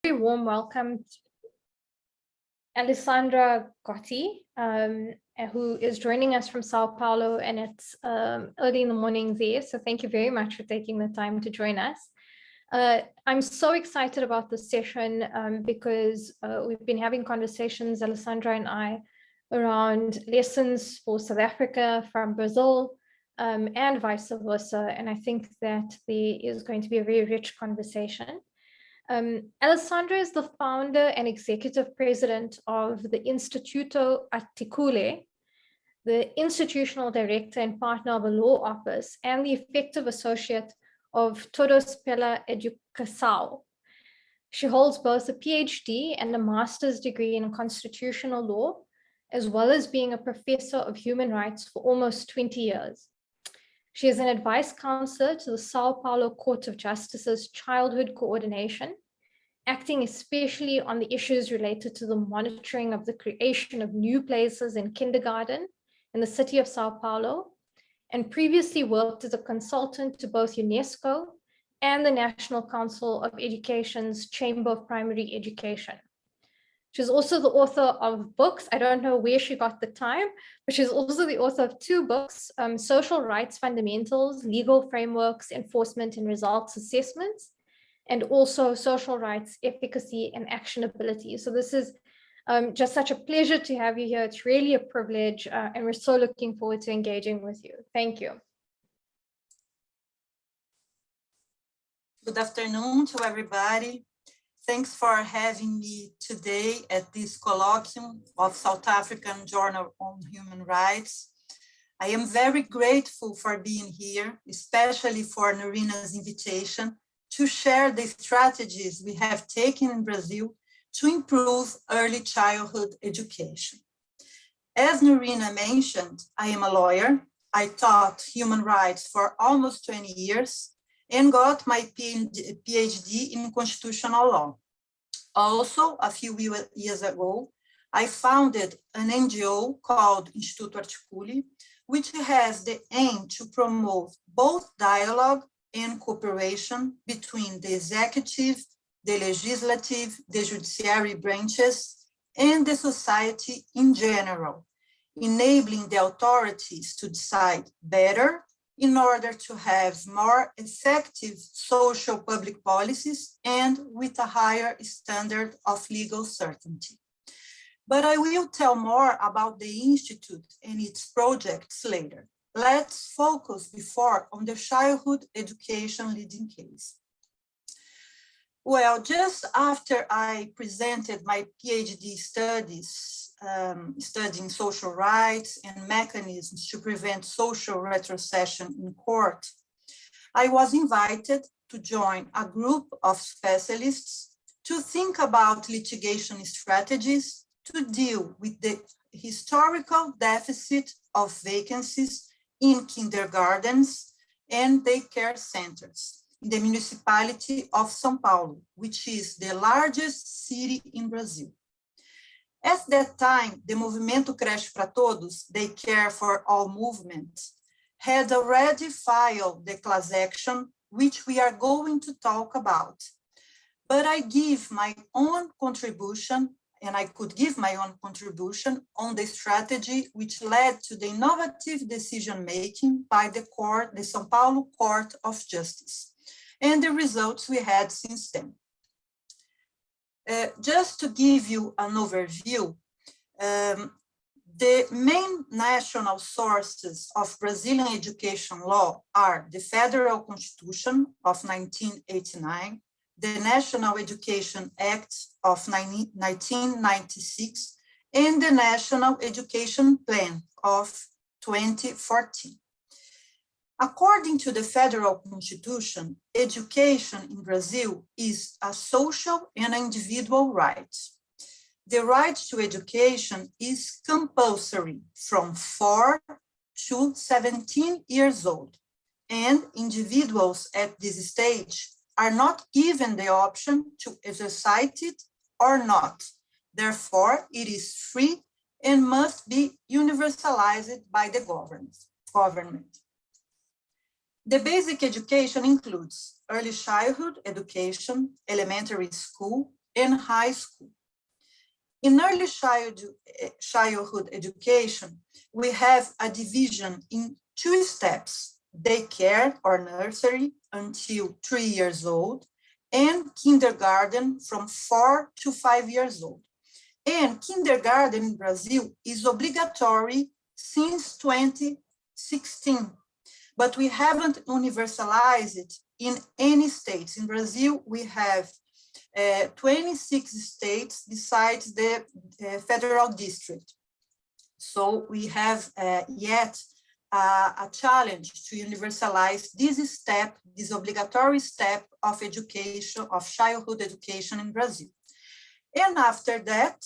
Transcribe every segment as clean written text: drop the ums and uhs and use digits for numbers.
very warm welcome to Alessandra Gotti, who is joining us from Sao Paulo, and it's early in the morning there. So thank you very much for taking the time to join us. I'm so excited about this session because we've been having conversations, Alessandra and I, around lessons for South Africa from Brazil and vice versa. And I think that there is going to be a very rich conversation. Alessandra is the founder and executive president of the Instituto Articule, the institutional director and partner of a law office, and the effective associate of Todos pela Educação. She holds both a PhD and a master's degree in constitutional law, as well as being a professor of human rights for almost 20 years. She is an advice counselor to the Sao Paulo Court of Justice's Childhood Coordination, acting especially on the issues related to the monitoring of the creation of new places in kindergarten in the city of Sao Paulo, and previously worked as a consultant to both UNESCO and the National Council of Education's Chamber of Primary Education. She's also the author of books. I don't know where she got the time, but she's also the author of 2 books, Social Rights Fundamentals, Legal Frameworks, Enforcement and Results Assessments, and also Social Rights Efficacy and Actionability. So this is just such a pleasure to have you here. It's really a privilege, and we're so looking forward to engaging with you. Thank you. Good afternoon to everybody. Thanks for having me today at this colloquium of South African Journal on Human Rights. I am very grateful for being here, especially for Nerina's invitation to share the strategies we have taken in Brazil to improve early childhood education. As Nerina mentioned, I am a lawyer. I taught human rights for almost 20 years and got my PhD in constitutional law. Also, a few years ago, I founded an NGO called Instituto Articule, which has the aim to promote both dialogue and cooperation between the executive, the legislative, the judiciary branches, and the society in general, enabling the authorities to decide better in order to have more effective social public policies and with a higher standard of legal certainty. But I will tell more about the Institute and its projects later. Let's focus before on the childhood education leading case. Well, just after I presented my PhD studies, studying social rights and mechanisms to prevent social retrocession in court, I was invited to join a group of specialists to think about litigation strategies to deal with the historical deficit of vacancies in kindergartens and daycare centers in the municipality of São Paulo, which is the largest city in Brazil. At that time, the Movimento Creche para Todos, Daycare for All movement, had already filed the class action, which we are going to talk about. But I give my own contribution, and I could give my own contribution on the strategy which led to the innovative decision-making by the court, the São Paulo Court of Justice, and the results we had since then. Just to give you an overview, the main national sources of Brazilian education law are the Federal Constitution of 1989, the National Education Act of 1996, and the National Education Plan of 2014. According to the Federal Constitution, education in Brazil is a social and individual right. The right to education is compulsory from 4 to 17 years old, and individuals at this stage are not given the option to exercise it or not. Therefore, it is free and must be universalized by the government. The basic education includes early childhood education, elementary school, and high school. In early childhood education, we have a division in 2 steps: daycare or nursery until 3 years old, and kindergarten from 4 to 5 years old. And kindergarten in Brazil is obligatory since 2016, but we haven't universalized it in any states. In Brazil, we have 26 states besides the federal district. So we have yet a challenge to universalize this step, this obligatory step of education, of childhood education in Brazil. And after that,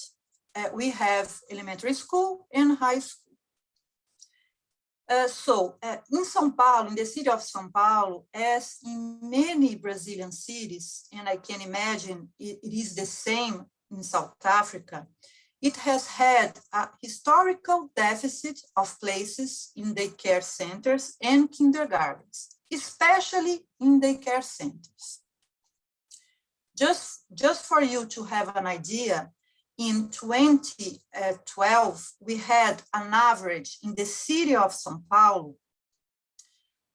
we have elementary school and high school. In São Paulo, in the city of São Paulo, as in many Brazilian cities, and I can imagine it is the same in South Africa, it has had a historical deficit of places in daycare centers and kindergartens, especially in daycare centers. Just for you to have an idea, in 2012, we had an average in the city of São Paulo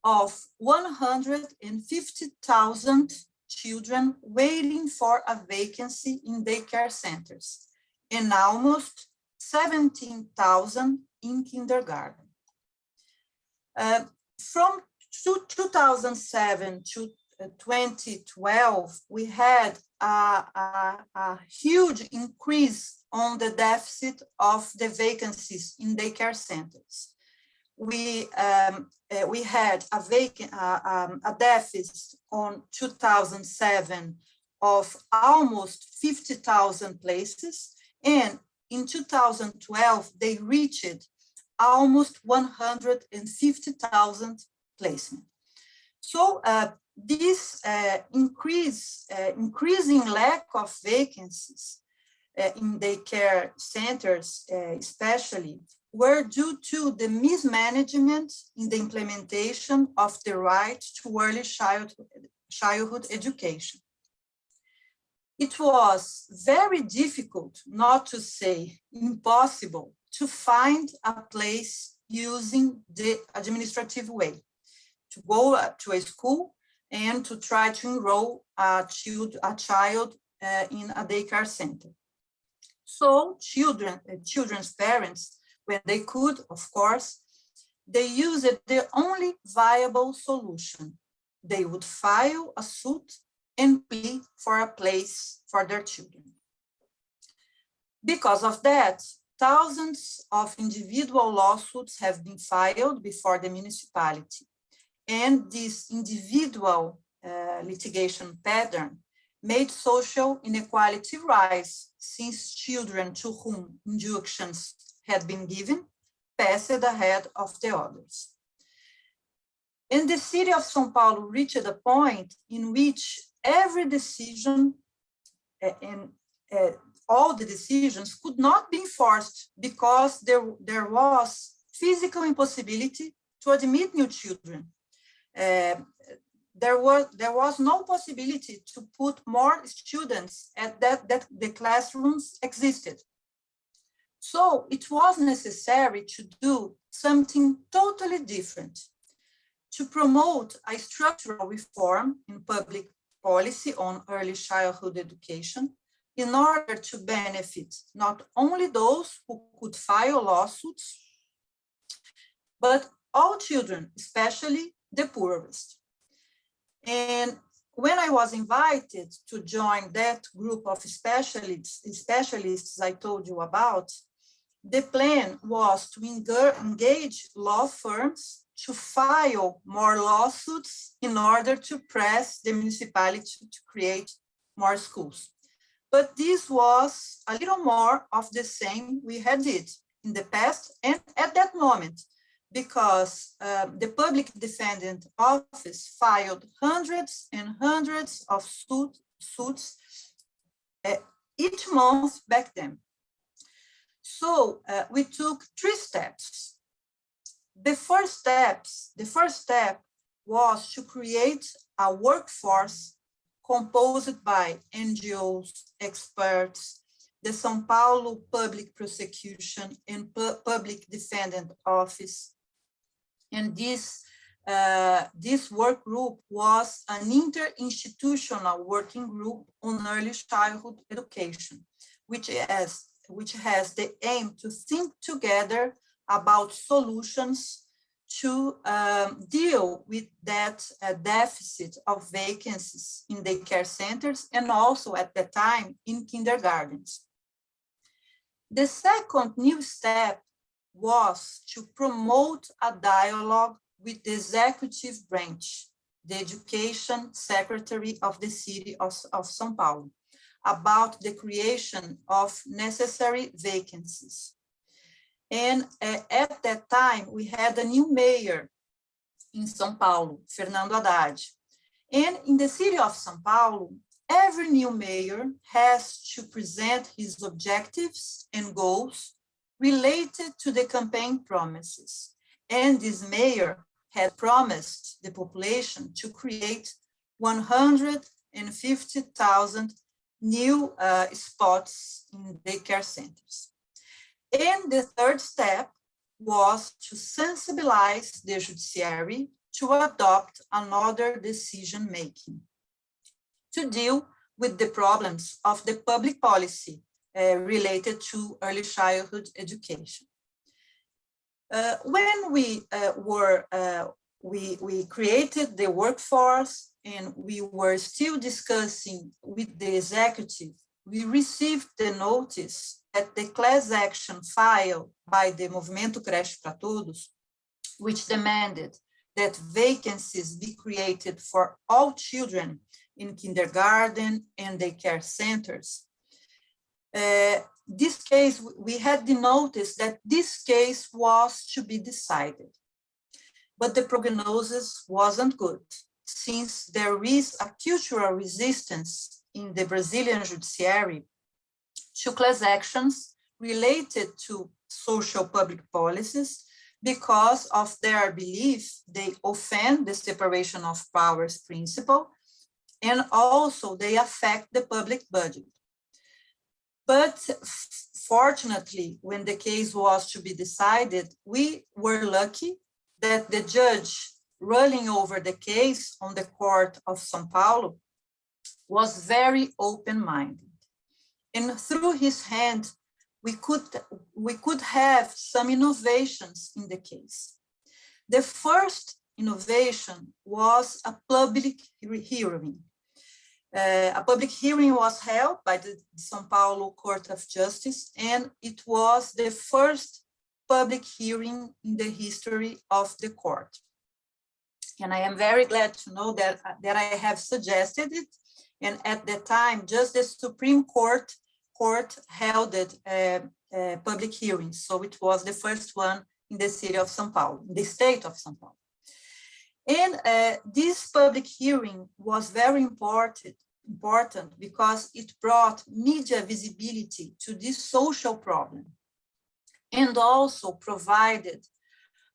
of 150,000 children waiting for a vacancy in daycare centers, and almost 17,000 in kindergarten. From 2007 to 2012, we had a huge increase on the deficit of the vacancies in daycare centers. We had a deficit on 2007 of almost 50,000 places, and in 2012 they reached almost 150,000 placements. So this increasing lack of vacancies in daycare centers, especially, were due to the mismanagement in the implementation of the right to early childhood education. It was very difficult, not to say impossible, to find a place using the administrative way, to go to a school and to try to enroll a child in a daycare center. So children's parents, when they could, of course, they used the only viable solution. They would file a suit and plea for a place for their children. Because of that, thousands of individual lawsuits have been filed before the municipality. And this individual litigation pattern made social inequality rise, since children to whom injunctions had been given passed ahead of the others. And the city of São Paulo reached a point in which every decision and all the decisions could not be enforced because there was physical impossibility to admit new children. There was no possibility to put more students at that the classrooms existed. So it was necessary to do something totally different, to promote a structural reform in public policy on early childhood education in order to benefit not only those who could file lawsuits, but all children, especially the poorest. And when I was invited to join that group of specialists I told you about, the plan was to engage law firms to file more lawsuits in order to press the municipality to create more schools. But this was a little more of the same we had did in the past and at that moment, because the public defendant office filed hundreds and hundreds of suits each month back then. So we took 3 steps. The first step was to create a workforce composed by NGOs, experts, the São Paulo Public Prosecution and Public Defendant Office. And this work group was an interinstitutional working group on early childhood education, which has the aim to think together about solutions to deal with that deficit of vacancies in daycare centers and also at the time in kindergartens. The second new step was to promote a dialogue with the executive branch, the education secretary of the city of São Paulo, about the creation of necessary vacancies. And at that time, we had a new mayor in São Paulo, Fernando Haddad. And in the city of São Paulo, every new mayor has to present his objectives and goals related to the campaign promises. And this mayor had promised the population to create 150,000 new spots in daycare centers. And the third step was to sensibilize the judiciary to adopt another decision-making to deal with the problems of the public policy related to early childhood education. When we created the workforce and we were still discussing with the executive, we received the notice that the class action filed by the Movimento Creche para Todos, which demanded that vacancies be created for all children in kindergarten and daycare centers. This case, we had the notice that this case was to be decided, but the prognosis wasn't good, since there is a cultural resistance in the Brazilian judiciary to class actions related to social public policies because of their belief they offend the separation of powers principle, and also they affect the public budget. But fortunately, when the case was to be decided, we were lucky that the judge ruling over the case on the court of São Paulo was very open-minded. And through his hand, we could have some innovations in the case. The first innovation was a public hearing. A public hearing was held by the São Paulo Court of Justice, and it was the first public hearing in the history of the court. And I am very glad to know that I have suggested it. And at the time, just the Supreme Court held it public hearings. So it was the first one in the city of São Paulo, in the state of São Paulo. And this public hearing was very important because it brought media visibility to this social problem, and also provided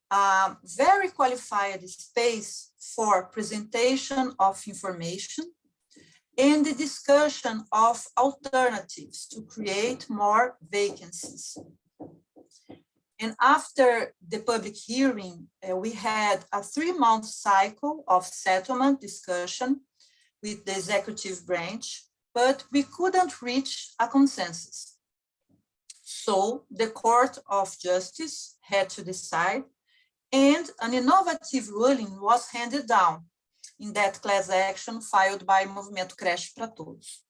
a very qualified space for presentation of information and the discussion of alternatives to create more vacancies. And after the public hearing, we had a 3-month cycle of settlement discussion with the executive branch, but we couldn't reach a consensus. So the Court of Justice had to decide, and an innovative ruling was handed down in that class action filed by Movimento Creche para Todos.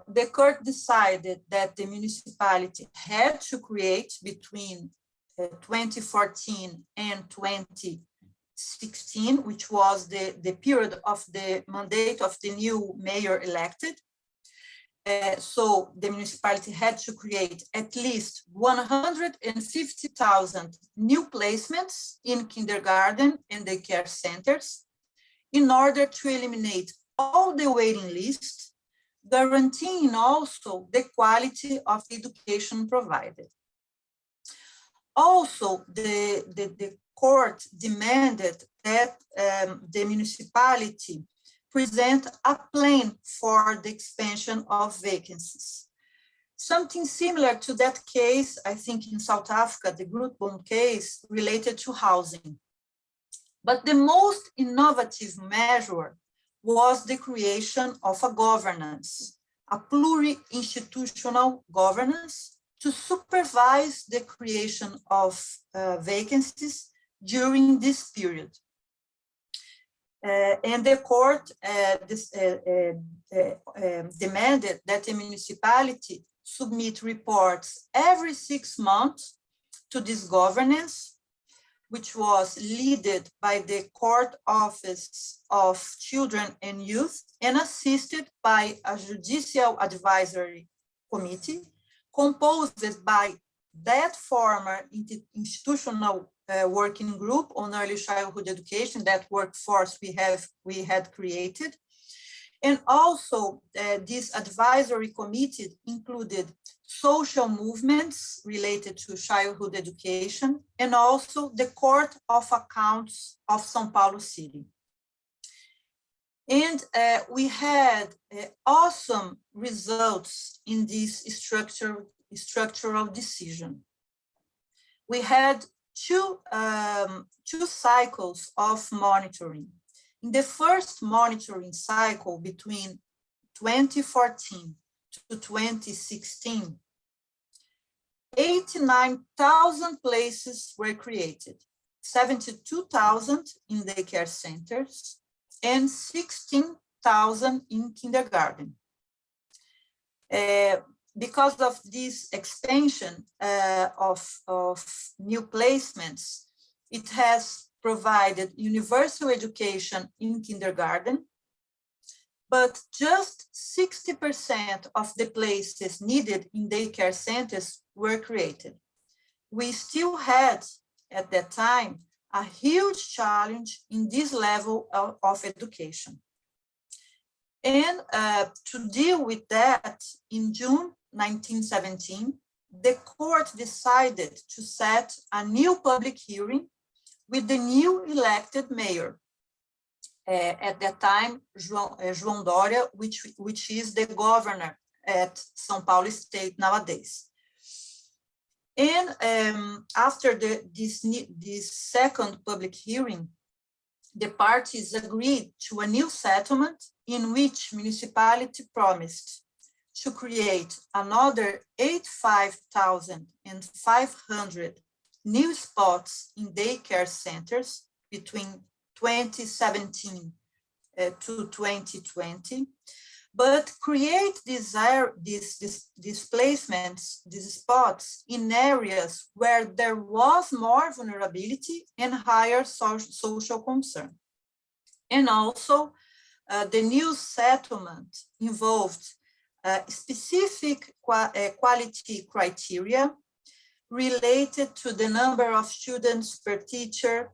The court decided that the municipality had to create between 2014 and 2016, which was the period of the mandate of the new mayor elected. So the municipality had to create at least 150,000 new placements in kindergarten and daycare centers in order to eliminate all the waiting lists, guaranteeing also the quality of the education provided. Also, the court demanded that the municipality present a plan for the expansion of vacancies. Something similar to that case, I think in South Africa, the Grootboom case related to housing. But the most innovative measure was the creation of a governance, a pluri-institutional governance to supervise the creation of vacancies during this period. And the court demanded that the municipality submit reports every 6 months to this governance, which was led by the Court Office of Children and Youth and assisted by a judicial advisory committee composed by that former institutional working group on early childhood education, that workforce we had created. And also this advisory committee included social movements related to childhood education and also the Court of Accounts of São Paulo City. And we had awesome results in this structural decision. We had two cycles of monitoring. In the first monitoring cycle between 2014 to 2016, 89,000 places were created, 72,000 in daycare centers and 16,000 in kindergarten. Because of this expansion of new placements, it has provided universal education in kindergarten, but just 60% of the places needed in daycare centers were created. We still had, at that time, a huge challenge in this level of education. And to deal with that, in June 1917, the court decided to set a new public hearing with the new elected mayor, at that time, João Doria, which is the governor at São Paulo State nowadays. And after this second public hearing, the parties agreed to a new settlement in which municipality promised to create another 85,500 new spots in daycare centers between 2017 to 2020, but create these placements, these spots in areas where there was more vulnerability and higher social concern. And also the new settlement involved specific quality criteria related to the number of students per teacher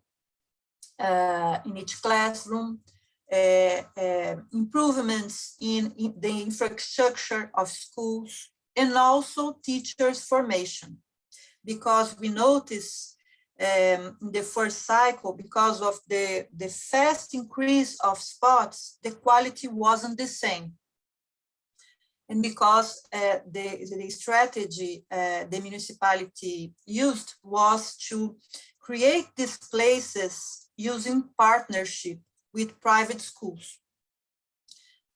in each classroom, improvements in the infrastructure of schools, and also teachers' formation. Because we notice in the first cycle, because of the fast increase of spots, the quality wasn't the same. And because the strategy the municipality used was to create these places using partnership with private schools.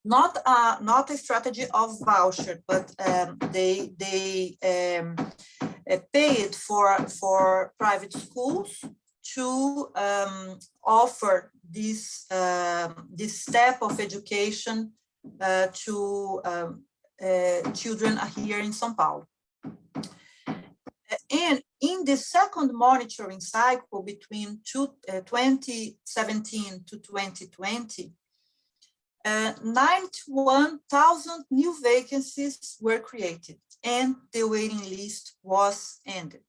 Not a strategy of voucher, but they paid for private schools to offer this step of education to children here in São Paulo. And in the second monitoring cycle between 2017 to 2020, 91,000 new vacancies were created and the waiting list was ended.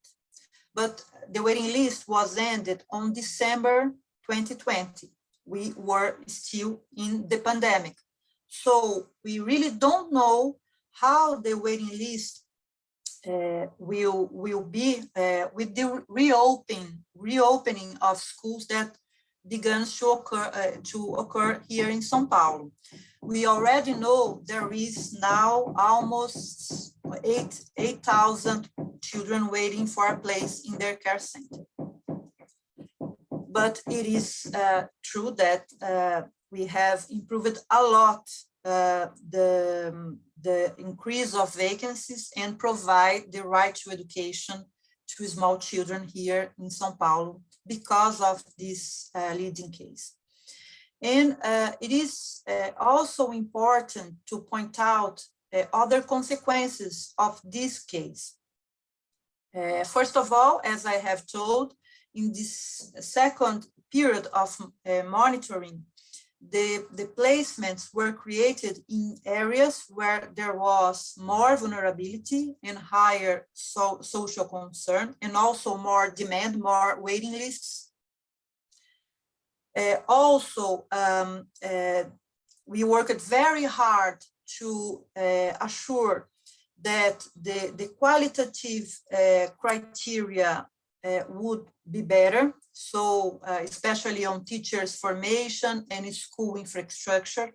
But the waiting list was ended on December 2020. We were still in the pandemic. So we really don't know how the waiting list will be with the reopening of schools that begins to occur here in São Paulo. We already know there is now almost 8,000 children waiting for a place in their care center. But it is true that we have improved a lot the increase of vacancies and provide the right to education to small children here in São Paulo because of this leading case. And it is also important to point out other consequences of this case. First of all, as I have told, in this second period of monitoring, the placements were created in areas where there was more vulnerability and higher social concern, and also more demand, more waiting lists. We worked very hard to assure that the qualitative criteria would be better. So especially on teachers' formation and school infrastructure,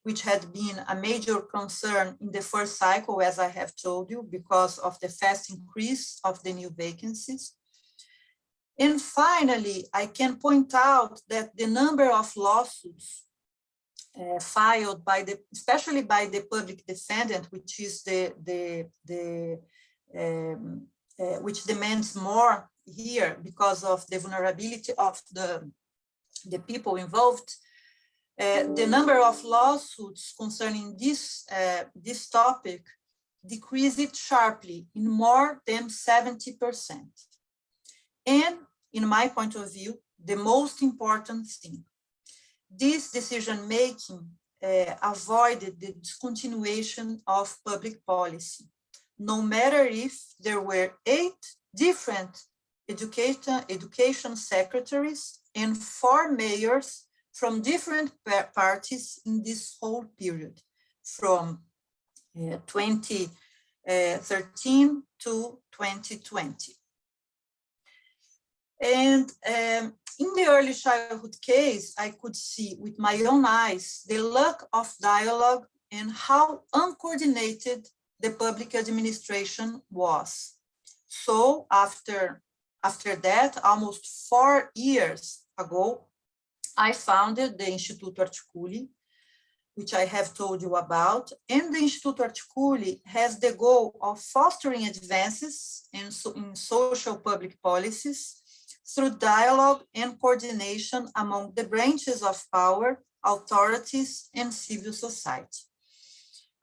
which had been a major concern in the first cycle, as I have told you, because of the fast increase of the new vacancies. And finally, I can point out that the number of lawsuits filed by especially by the public defendant, which is which demands more here because of the vulnerability of the people involved. The number of lawsuits concerning this topic decreased sharply in more than 70%. And in my point of view, the most important thing, this decision-making avoided the discontinuation of public policy, no matter if there were 8 different education secretaries and 4 mayors from different parties in this whole period, from 2013 to 2020. And in the early childhood case, I could see with my own eyes the lack of dialogue and how uncoordinated the public administration was. So after that, almost 4 years ago, I founded the Instituto Articuli, which I have told you about. And the Instituto Articuli has the goal of fostering advances in social public policies through dialogue and coordination among the branches of power, authorities, and civil society.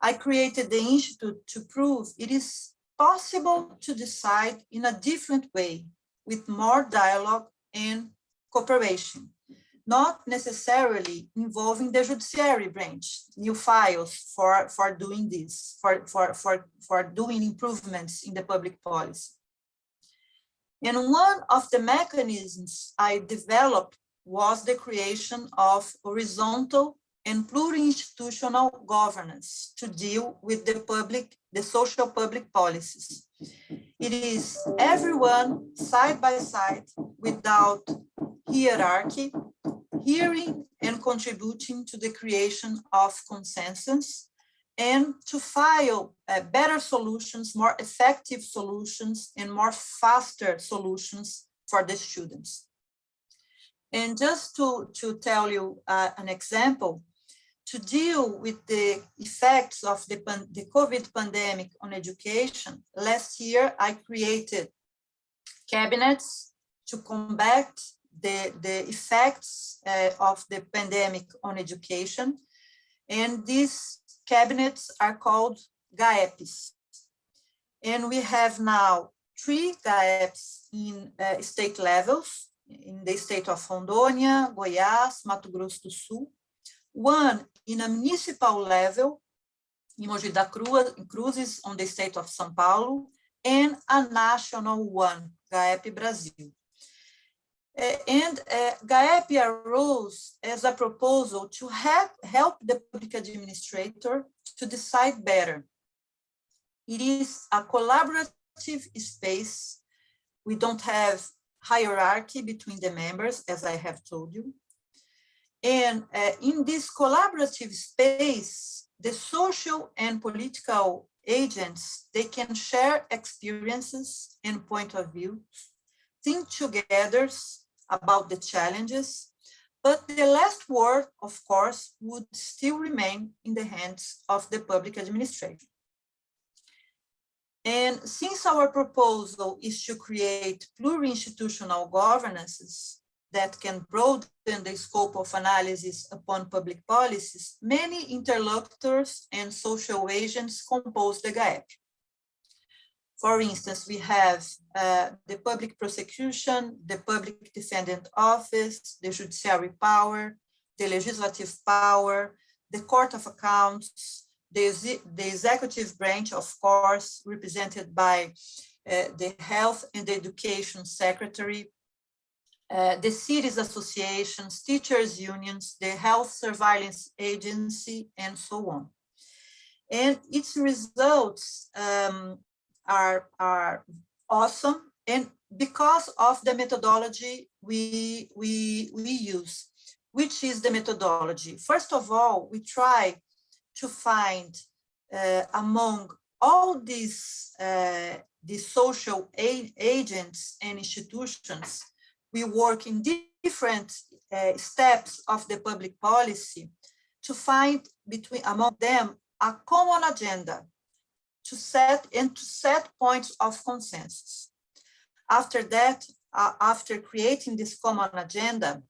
I created the Institute to prove it is possible to decide in a different way with more dialogue and cooperation, not necessarily involving the judiciary branch, new files for doing this, for doing improvements in the public policy. And one of the mechanisms I developed was the creation of horizontal and pluri-institutional governance to deal with the social public policies. It is everyone side by side without hierarchy, hearing and contributing to the creation of consensus and to file better solutions, more effective solutions, and more faster solutions for the students. And just to tell you an example, to deal with the effects of the COVID pandemic on education, last year I created cabinets to combat the effects of the pandemic on education. And these cabinets are called GAEPs. And we have now 3 GAEPs in state levels, in the state of Rondônia, Goiás, Mato Grosso do Sul, 1 in a municipal level, in Mogi das Cruzes, on the state of São Paulo, and a national one, GAEP Brasil. And GAEP arose as a proposal to help the public administrator to decide better. It is a collaborative space. We don't have hierarchy between the members, as I have told you. And in this collaborative space, the social and political agents, they can share experiences and point of view, think together about the challenges, but the last word, of course, would still remain in the hands of the public administration. And since our proposal is to create pluri-institutional governances that can broaden the scope of analysis upon public policies, many interlocutors and social agents compose the GAEP. For instance, we have the public prosecution, the public defendant office, the judiciary power, the legislative power, the Court of Accounts, the executive branch, of course, represented by the Health and Education Secretary, the cities associations, teachers unions, the Health Surveillance Agency, and so on. And its results are awesome, and because of the methodology we use. Which is the methodology? First of all, we try to find among all these social agents and institutions, we work in different steps of the public policy to find among them a common agenda to set points of consensus. After that, after creating this common agenda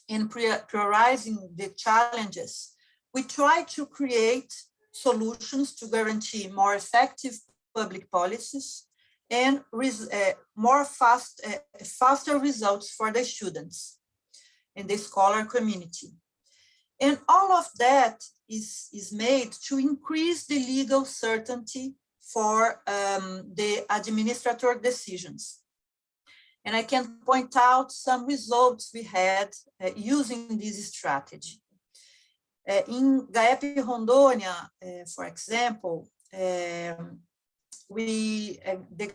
and prioritizing the challenges, we try to create solutions to guarantee more effective public policies and faster results for the students and the scholar community. And all of that is made to increase the legal certainty for the administrator decisions. And I can point out some results we had using this strategy. In GAEP Rondônia, for example, the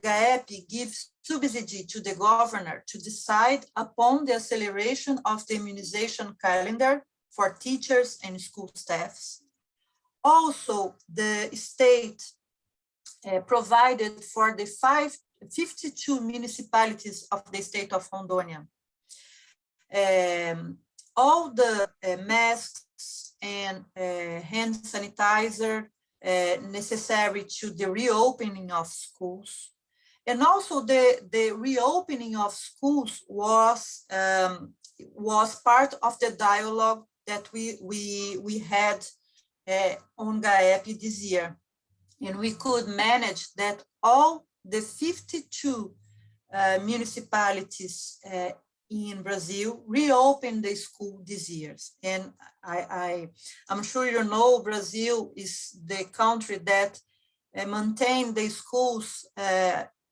GAEP gives subsidy to the governor to decide upon the acceleration of the immunization calendar for teachers and school staffs. Also, the state provided for the 52 municipalities of the state of Rondônia all the masks and hand sanitizer necessary to the reopening of schools. And also the reopening of schools was part of the dialogue that we had on GAEP this year. And we could manage that all the 52 municipalities in Brazil reopened the school this year. And I'm sure you know Brazil is the country that maintained the schools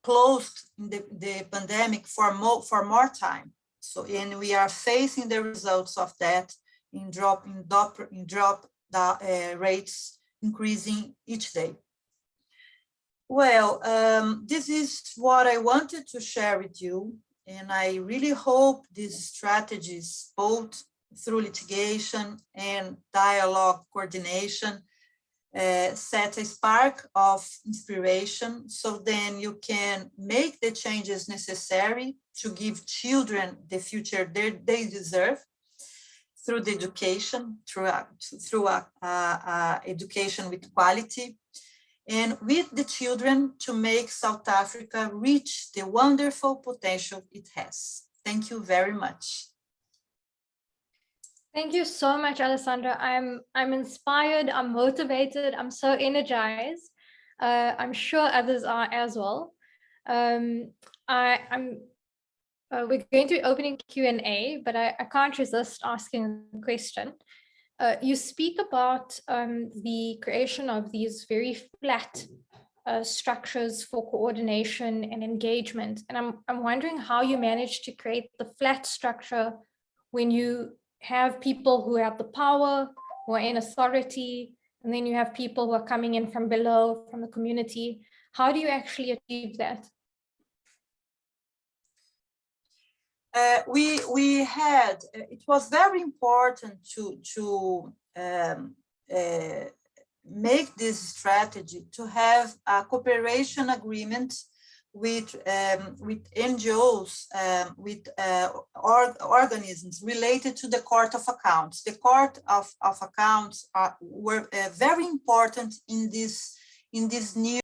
closed in the pandemic for more time. So, and we are facing the results of that in drop rates increasing each day. Well, this is what I wanted to share with you, and I really hope these strategies, both through litigation and dialogue coordination, set a spark of inspiration, so then you can make the changes necessary to give children the future they deserve through the education, through education with quality, and with the children to make South Africa reach the wonderful potential it has. Thank you very much. Thank you so much, Alessandra. I'm inspired, I'm motivated, I'm so energized. I'm sure others are as well. We're going to be opening Q&A, but I can't resist asking a question. You speak about the creation of these very flat structures for coordination and engagement. And I'm wondering how you managed to create the flat structure when you have people who have the power, who are in authority, and then you have people who are coming in from below, from the community. How do you actually achieve that? We had, it was very important to make this strategy, to have a cooperation agreement with NGOs, with organisms related to the Court of Accounts. The Court of Accounts were very important in this new